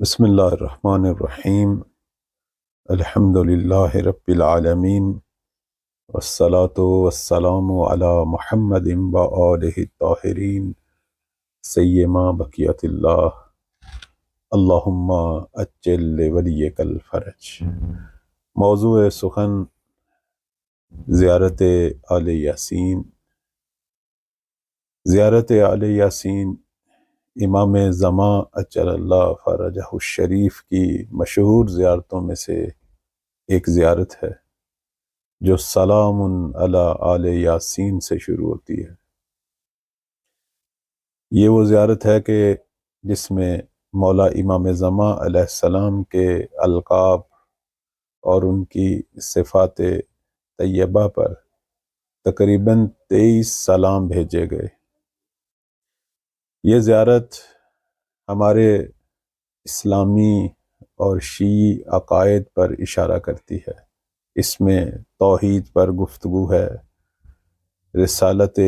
بسم اللہ الرحمن الرحیم۔ الحمد للہ رب العالمین، والصلاة والسلام علی محمد وآلہ الطاہرین سیما بقیت اللہ، اللہم اجل لولیک الفرج۔ موضوع سخن زیارت آل یاسین۔ زیارت آل یاسین امام زمان اجل اللہ فرجہ الشریف کی مشہور زیارتوں میں سے ایک زیارت ہے جو سلام علی آل یاسین سے شروع ہوتی ہے۔ یہ وہ زیارت ہے کہ جس میں مولا امام زمان علیہ السلام کے القاب اور ان کی صفات طیبہ پر تقریباً 23 سلام بھیجے گئے۔ یہ زیارت ہمارے اسلامی اور شیعی عقائد پر اشارہ کرتی ہے۔ اس میں توحید پر گفتگو ہے، رسالت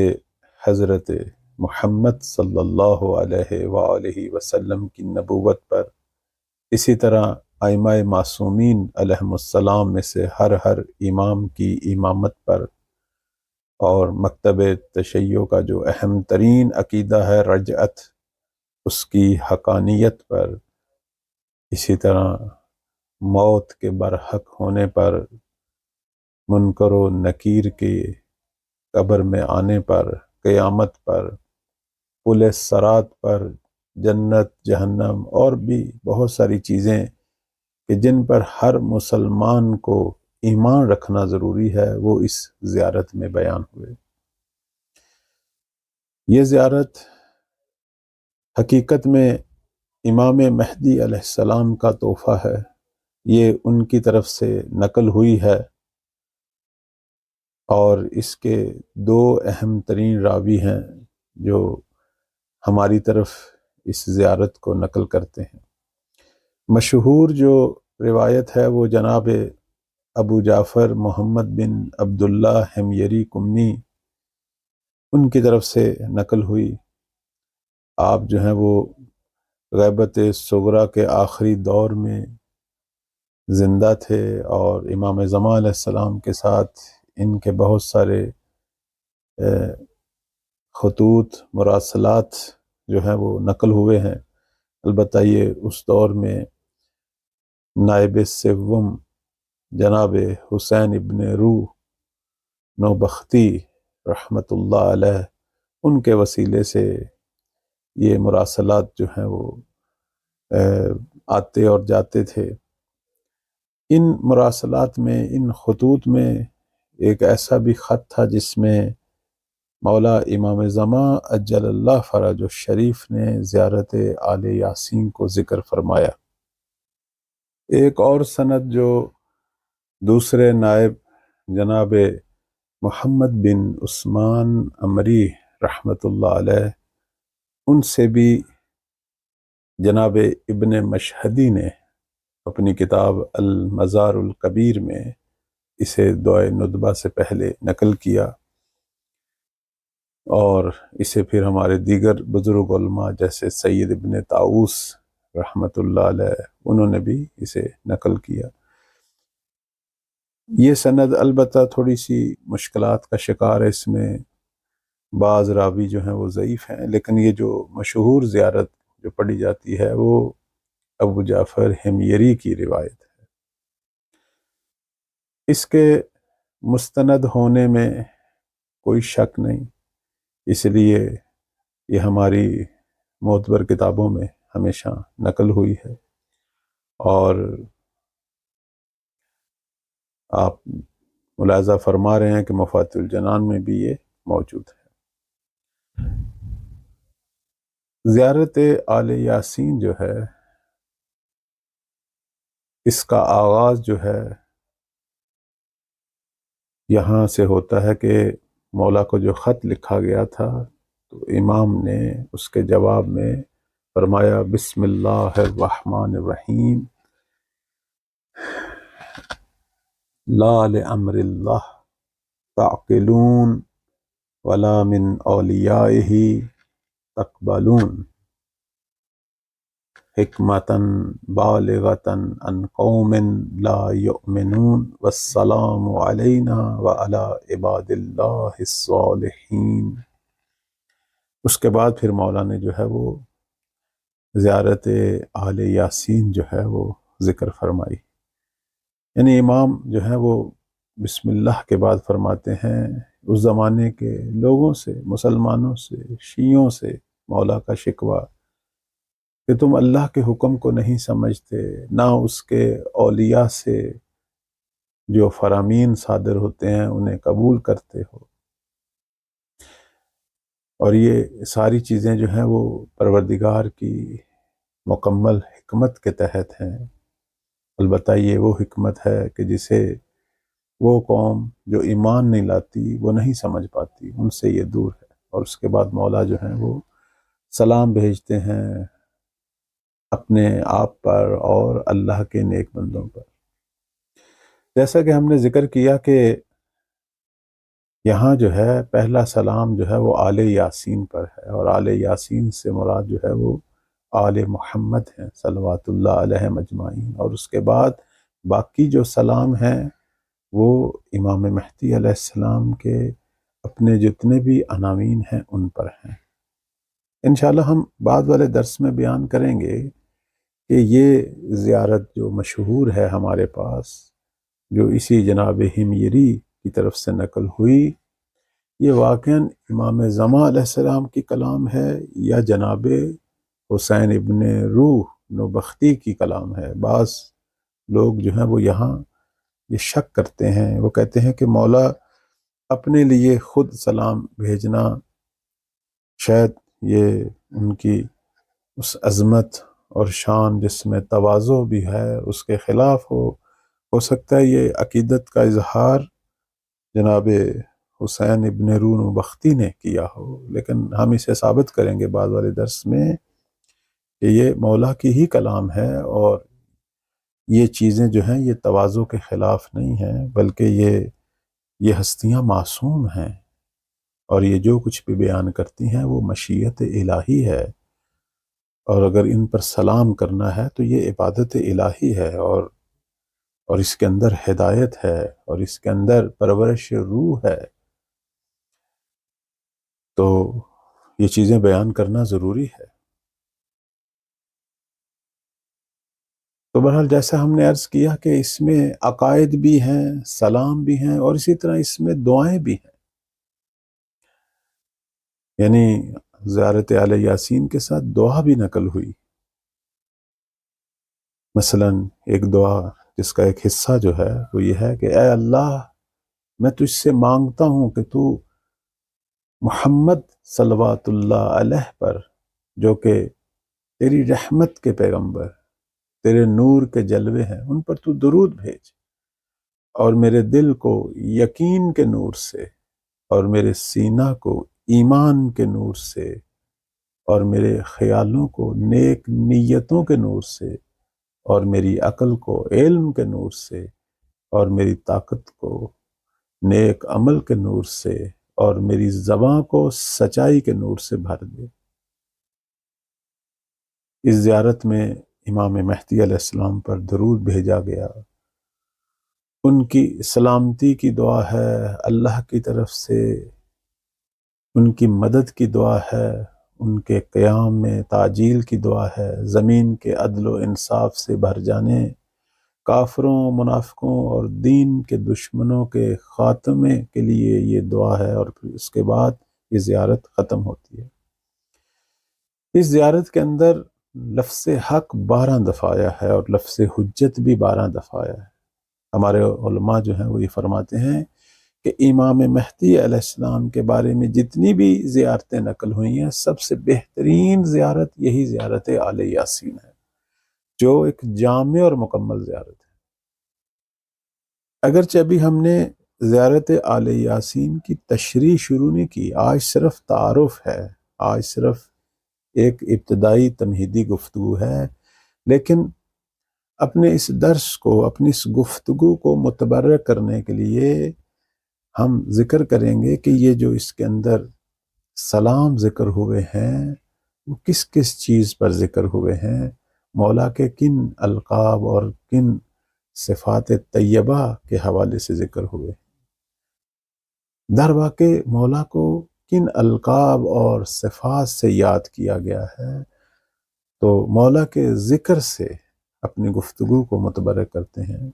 حضرت محمد صلی اللہ علیہ وآلہ وسلم کی نبوت پر، اسی طرح ائمہ معصومین علیہم السلام میں سے ہر امام کی امامت پر، اور مکتب تشیع کا جو اہم ترین عقیدہ ہے رجعت، اس کی حقانیت پر، اسی طرح موت کے برحق ہونے پر، منکر و نکیر کے قبر میں آنے پر، قیامت پر، پل صراط پر، جنت جہنم، اور بھی بہت ساری چیزیں کہ جن پر ہر مسلمان کو ایمان رکھنا ضروری ہے، وہ اس زیارت میں بیان ہوئے۔ یہ زیارت حقیقت میں امام مہدی علیہ السلام کا تحفہ ہے۔ یہ ان کی طرف سے نقل ہوئی ہے، اور اس کے دو اہم ترین راوی ہیں جو ہماری طرف اس زیارت کو نقل کرتے ہیں۔ مشہور جو روایت ہے وہ جناب ابو جعفر محمد بن عبداللہ حمیری کمی، ان کی طرف سے نقل ہوئی۔ آپ جو ہیں وہ غیبت صغریٰ کے آخری دور میں زندہ تھے، اور امام زمان علیہ السلام کے ساتھ ان کے بہت سارے خطوط مراسلات جو ہیں وہ نقل ہوئے ہیں۔ البتہ یہ اس دور میں نائب سوم جناب حسین ابن روح نوبختی رحمۃ اللہ علیہ، ان کے وسیلے سے یہ مراسلات جو ہیں وہ آتے اور جاتے تھے۔ ان مراسلات میں، ان خطوط میں ایک ایسا بھی خط تھا جس میں مولا امام زمان اجل اللہ فرج الشریف نے زیارت آل یاسین کو ذکر فرمایا۔ ایک اور سند جو دوسرے نائب جناب محمد بن عثمان عمری رحمۃ اللہ علیہ، ان سے بھی جناب ابن مشہدی نے اپنی کتاب المزار الکبیر میں اسے دعائے ندبہ سے پہلے نقل کیا، اور اسے پھر ہمارے دیگر بزرگ علماء جیسے سید ابن طاؤس رحمۃ اللہ علیہ، انہوں نے بھی اسے نقل کیا۔ یہ سند البتہ تھوڑی سی مشکلات کا شکار ہے، اس میں بعض راوی جو ہیں وہ ضعیف ہیں، لیکن یہ جو مشہور زیارت جو پڑھی جاتی ہے وہ ابو جعفر حمیری کی روایت ہے۔ اس کے مستند ہونے میں کوئی شک نہیں، اس لیے یہ ہماری معتبر کتابوں میں ہمیشہ نقل ہوئی ہے، اور آپ ملاحظہ فرما رہے ہیں کہ مفاتیح الجنان میں بھی یہ موجود ہے۔ زیارت آل یاسین جو ہے، اس کا آغاز جو ہے یہاں سے ہوتا ہے کہ مولا کو جو خط لکھا گیا تھا، تو امام نے اس کے جواب میں فرمایا بسم اللہ الرحمن الرحیم، لا لامر اللہ تعقلون ولا من اولیائہ تقبلون۔ حکمتن بالغتن عن قوم لا یؤمنون والسلام علینا وعلی عباد اللہ الصالحین۔ اس کے بعد پھر مولا نے جو ہے وہ زیارت آل یاسین جو ہے وہ ذکر فرمائی۔ یعنی امام جو ہے وہ بسم اللہ کے بعد فرماتے ہیں اس زمانے کے لوگوں سے، مسلمانوں سے، شیعوں سے مولا کا شکوہ کہ تم اللہ کے حکم کو نہیں سمجھتے، نہ اس کے اولیاء سے جو فرامین صادر ہوتے ہیں انہیں قبول کرتے ہو، اور یہ ساری چیزیں جو ہیں وہ پروردگار کی مکمل حکمت کے تحت ہیں۔ البتہ یہ وہ حکمت ہے کہ جسے وہ قوم جو ایمان نہیں لاتی وہ نہیں سمجھ پاتی، ان سے یہ دور ہے۔ اور اس کے بعد مولا جو ہیں وہ سلام بھیجتے ہیں اپنے آپ پر اور اللہ کے نیک بندوں پر۔ جیسا کہ ہم نے ذکر کیا کہ یہاں جو ہے پہلا سلام جو ہے وہ آل یاسین پر ہے، اور آل یاسین سے مراد جو ہے وہ آل محمد ہیں صلوات اللہ علیہم اجمعین، اور اس کے بعد باقی جو سلام ہیں وہ امام مہدی علیہ السلام کے اپنے جتنے بھی عناوین ہیں ان پر ہیں۔ انشاءاللہ ہم بعد والے درس میں بیان کریں گے کہ یہ زیارت جو مشہور ہے ہمارے پاس، جو اسی جناب ہمیری کی طرف سے نقل ہوئی، یہ واقعاً امام زمان علیہ السلام کی کلام ہے یا جناب حسین ابن روح نوبختی کی کلام ہے۔ بعض لوگ جو ہیں وہ یہاں یہ شک کرتے ہیں، وہ کہتے ہیں کہ مولا اپنے لیے خود سلام بھیجنا شاید یہ ان کی اس عظمت اور شان جس میں تواضع بھی ہے اس کے خلاف ہو سکتا ہے یہ عقیدت کا اظہار جناب حسین ابن روح بختی نے کیا ہو، لیکن ہم اسے ثابت کریں گے بعد والے درس میں کہ یہ مولا کی ہی کلام ہے، اور یہ چیزیں جو ہیں یہ تواضع کے خلاف نہیں ہیں، بلکہ یہ ہستیاں معصوم ہیں، اور یہ جو کچھ بھی بیان کرتی ہیں وہ مشیت الہی ہے، اور اگر ان پر سلام کرنا ہے تو یہ عبادت الہی ہے، اور اس کے اندر ہدایت ہے، اور اس کے اندر پرورش روح ہے، تو یہ چیزیں بیان کرنا ضروری ہے۔ تو بہرحال جیسا ہم نے عرض کیا کہ اس میں عقائد بھی ہیں، سلام بھی ہیں، اور اسی طرح اس میں دعائیں بھی ہیں۔ یعنی زیارت آل یاسین کے ساتھ دعا بھی نقل ہوئی۔ مثلا ایک دعا جس کا ایک حصہ جو ہے وہ یہ ہے کہ اے اللہ، میں تجھ سے مانگتا ہوں کہ تو محمد صلوات اللہ علیہ پر، جو کہ تیری رحمت کے پیغمبر، تیرے نور کے جلوے ہیں، ان پر تو درود بھیج، اور میرے دل کو یقین کے نور سے، اور میرے سینہ کو ایمان کے نور سے، اور میرے خیالوں کو نیک نیتوں کے نور سے، اور میری عقل کو علم کے نور سے، اور میری طاقت کو نیک عمل کے نور سے، اور میری زباں کو سچائی کے نور سے بھر دے۔ اس زیارت میں امام مہدی علیہ السلام پر درود بھیجا گیا، ان کی سلامتی کی دعا ہے، اللہ کی طرف سے ان کی مدد کی دعا ہے، ان کے قیام میں تعجیل کی دعا ہے، زمین کے عدل و انصاف سے بھر جانے، کافروں، منافقوں اور دین کے دشمنوں کے خاتمے کے لیے یہ دعا ہے، اور پھر اس کے بعد یہ زیارت ختم ہوتی ہے۔ اس زیارت کے اندر لفظ حق 12 دفعہ آیا ہے، اور لفظ حجت بھی 12 دفعہ آیا ہے۔ ہمارے علماء جو ہیں وہ یہ فرماتے ہیں کہ امام مہدی علیہ السلام کے بارے میں جتنی بھی زیارتیں نقل ہوئی ہیں، سب سے بہترین زیارت یہی زیارت آل یاسین ہے، جو ایک جامع اور مکمل زیارت ہے۔ اگرچہ ابھی ہم نے زیارت آل یاسین کی تشریح شروع نہیں کی، آج صرف تعارف ہے، آج صرف ایک ابتدائی تمہیدی گفتگو ہے، لیکن اپنے اس درس کو، اپنی اس گفتگو کو متبرک کرنے کے لیے ہم ذکر کریں گے کہ یہ جو اس کے اندر سلام ذکر ہوئے ہیں وہ کس کس چیز پر ذکر ہوئے ہیں، مولا کے کن القاب اور کن صفات طیبہ کے حوالے سے ذکر ہوئے. در واقع مولا کو کن القاب اور صفات سے یاد کیا گیا ہے تو مولا کے ذکر سے اپنی گفتگو کو متبرک کرتے ہیں.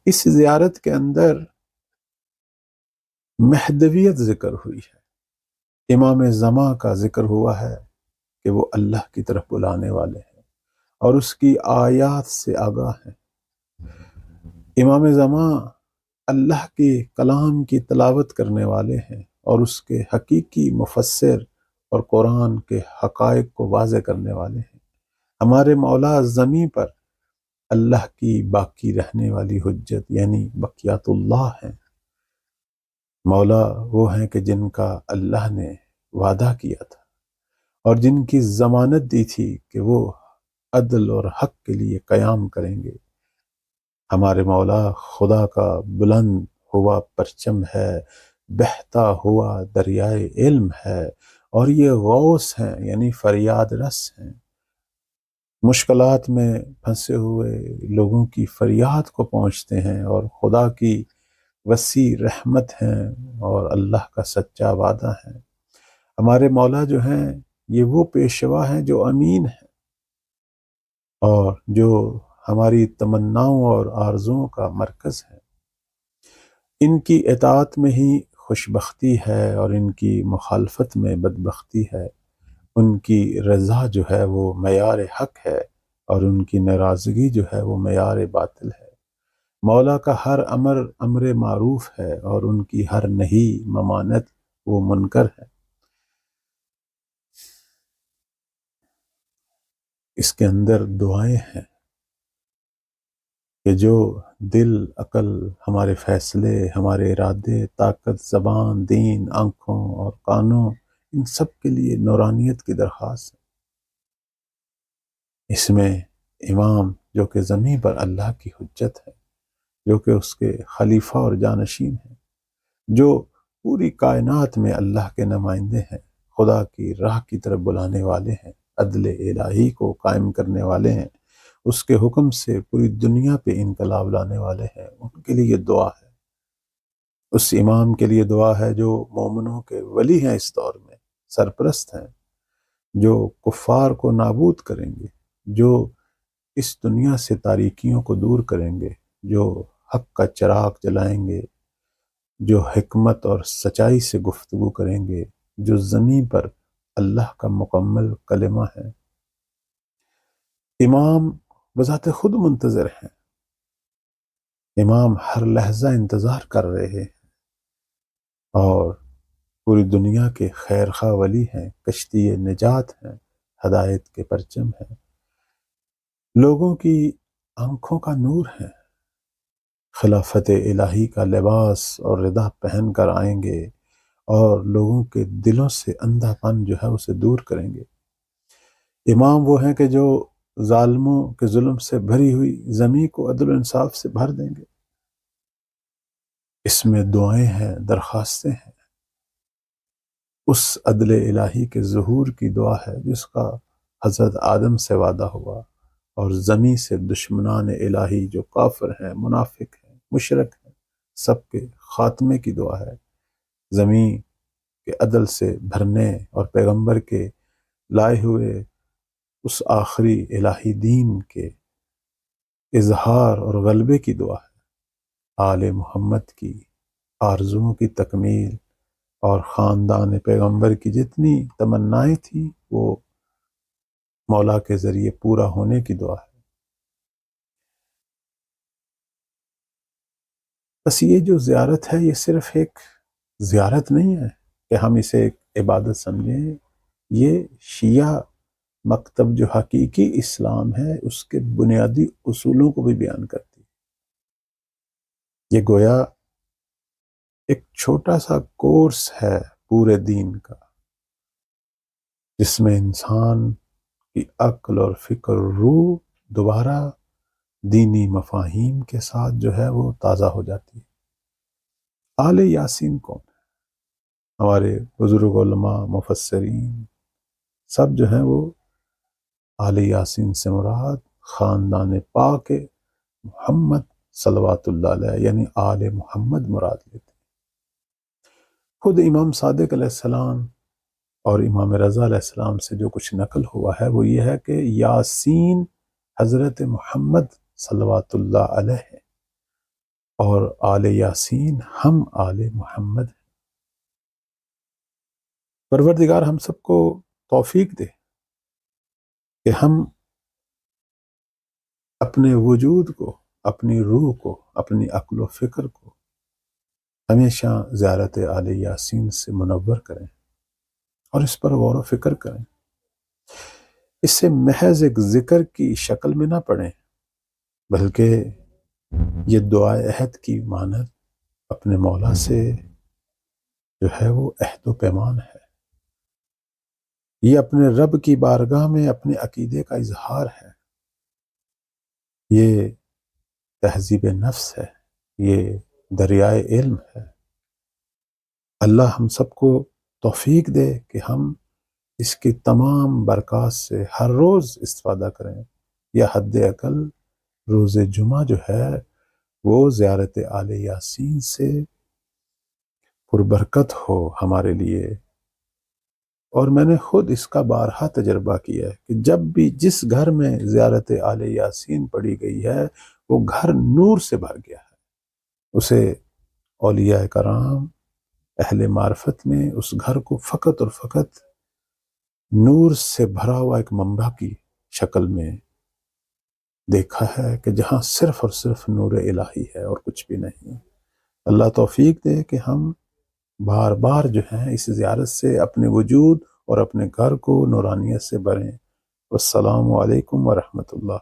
اس زیارت کے اندر مہدویت ذکر ہوئی ہے، امام زماں کا ذکر ہوا ہے کہ وہ اللہ کی طرف بلانے والے ہیں اور اس کی آیات سے آگاہ ہیں. امام زماں اللہ کے کلام کی تلاوت کرنے والے ہیں اور اس کے حقیقی مفسر اور قرآن کے حقائق کو واضح کرنے والے ہیں. ہمارے مولا زمیں پر اللہ کی باقی رہنے والی حجت یعنی بقیات اللہ ہیں. مولا وہ ہیں کہ جن کا اللہ نے وعدہ کیا تھا اور جن کی ضمانت دی تھی کہ وہ عدل اور حق کے لیے قیام کریں گے. ہمارے مولا خدا کا بلند ہوا پرچم ہے، بہتا ہوا دریائے علم ہے، اور یہ غوث ہیں یعنی فریاد رس ہیں. مشکلات میں پھنسے ہوئے لوگوں کی فریاد کو پہنچتے ہیں اور خدا کی وسیع رحمت ہیں اور اللہ کا سچا وعدہ ہے. ہمارے مولا جو ہیں یہ وہ پیشوا ہیں جو امین ہیں اور جو ہماری تمناؤں اور آرزوؤں کا مرکز ہے. ان کی اطاعت میں ہی خوشبختی ہے اور ان کی مخالفت میں بدبختی ہے. ان کی رضا جو ہے وہ معیار حق ہے اور ان کی ناراضگی جو ہے وہ معیار باطل ہے. مولا کا ہر امر امر معروف ہے اور ان کی ہر نہی ممانت وہ منکر ہے. اس کے اندر دعائیں ہیں کہ جو دل، عقل، ہمارے فیصلے، ہمارے ارادے، طاقت، زبان، دین، آنکھوں اور کانوں، ان سب کے لیے نورانیت کی درخواست ہے. اس میں امام جو کہ زمین پر اللہ کی حجت ہے، جو کہ اس کے خلیفہ اور جانشین ہیں، جو پوری کائنات میں اللہ کے نمائندے ہیں، خدا کی راہ کی طرف بلانے والے ہیں، عدل الہی کو قائم کرنے والے ہیں، اس کے حکم سے پوری دنیا پہ انقلاب لانے والے ہیں. ان کے لیے دعا ہے. اس امام کے لیے دعا ہے جو مومنوں کے ولی ہیں، اس دور میں سرپرست ہیں، جو کفار کو نابود کریں گے، جو اس دنیا سے تاریکیوں کو دور کریں گے، جو حق کا چراغ جلائیں گے، جو حکمت اور سچائی سے گفتگو کریں گے، جو زمین پر اللہ کا مکمل کلمہ ہے. امام بذات خود منتظر ہیں. امام ہر لحظہ انتظار کر رہے ہیں اور پوری دنیا کے خیر خواہ ولی ہیں، کشتی نجات ہیں، ہدایت کے پرچم ہیں، لوگوں کی آنکھوں کا نور ہیں. خلافت الہی کا لباس اور ردا پہن کر آئیں گے اور لوگوں کے دلوں سے اندھا پن جو ہے اسے دور کریں گے. امام وہ ہیں کہ جو ظالموں کے ظلم سے بھری ہوئی زمین کو عدل و انصاف سے بھر دیں گے. اس میں دعائیں ہیں، درخواستیں ہیں. اس عدل الہی کے ظہور کی دعا ہے جس کا حضرت آدم سے وعدہ ہوا اور زمین سے دشمنان الہی جو کافر ہیں، منافق ہیں، مشرک ہیں، سب کے خاتمے کی دعا ہے. زمین کے عدل سے بھرنے اور پیغمبر کے لائے ہوئے اس آخری الہی دین کے اظہار اور غلبے کی دعا ہے. آل محمد کی آرزوؤں کی تکمیل اور خاندان پیغمبر کی جتنی تمنائیں تھیں وہ مولا کے ذریعے پورا ہونے کی دعا ہے. بس یہ جو زیارت ہے یہ صرف ایک زیارت نہیں ہے کہ ہم اسے ایک عبادت سمجھیں. یہ شیعہ مکتب جو حقیقی اسلام ہے اس کے بنیادی اصولوں کو بھی بیان کرتی ہے. یہ گویا ایک چھوٹا سا کورس ہے پورے دین کا جس میں انسان کی عقل اور فکر اور روح دوبارہ دینی مفاہیم کے ساتھ جو ہے وہ تازہ ہو جاتی ہے. آل یاسین کون ہے؟ ہمارے بزرگ علماء، مفسرین سب جو ہیں وہ آل یاسین سے مراد خاندان پاک محمد صلوات اللہ علیہ یعنی آل محمد مراد لیتے ہیں۔ خود امام صادق علیہ السلام اور امام رضا علیہ السلام سے جو کچھ نقل ہوا ہے وہ یہ ہے کہ یاسین حضرت محمد صلوات اللہ علیہ ہیں اور آل یاسین ہم آل محمد ہیں۔ پروردگار ہم سب کو توفیق دے کہ ہم اپنے وجود کو، اپنی روح کو، اپنی عقل و فکر کو ہمیشہ زیارت آل یاسین سے منور کریں اور اس پر غور و فکر کریں۔ اس سے محض ایک ذکر کی شکل میں نہ پڑھیں بلکہ یہ دعائے عہد کی مانند اپنے مولا سے جو ہے وہ عہد و پیمان ہے، یہ اپنے رب کی بارگاہ میں اپنے عقیدے کا اظہار ہے، یہ تہذیب نفس ہے، یہ دریائے علم ہے۔ اللہ ہم سب کو توفیق دے کہ ہم اس کی تمام برکات سے ہر روز استفادہ کریں، یا حد اقل روز جمعہ جو ہے وہ زیارت آل یاسین سے پربرکت ہو ہمارے لیے۔ اور میں نے خود اس کا بارہا تجربہ کیا ہے کہ جب بھی جس گھر میں زیارت آل یاسین پڑھی گئی ہے وہ گھر نور سے بھر گیا ہے، اسے اولیاء کرام اہل معرفت نے اس گھر کو فقط اور فقط نور سے بھرا ہوا ایک منبع کی شکل میں دیکھا ہے کہ جہاں صرف اور صرف نور الہی ہے اور کچھ بھی نہیں۔ اللہ توفیق دے کہ ہم بار بار جو ہیں اس زیارت سے اپنے وجود اور اپنے گھر کو نورانیت سے بھریں۔ والسلام علیکم ورحمۃ اللہ۔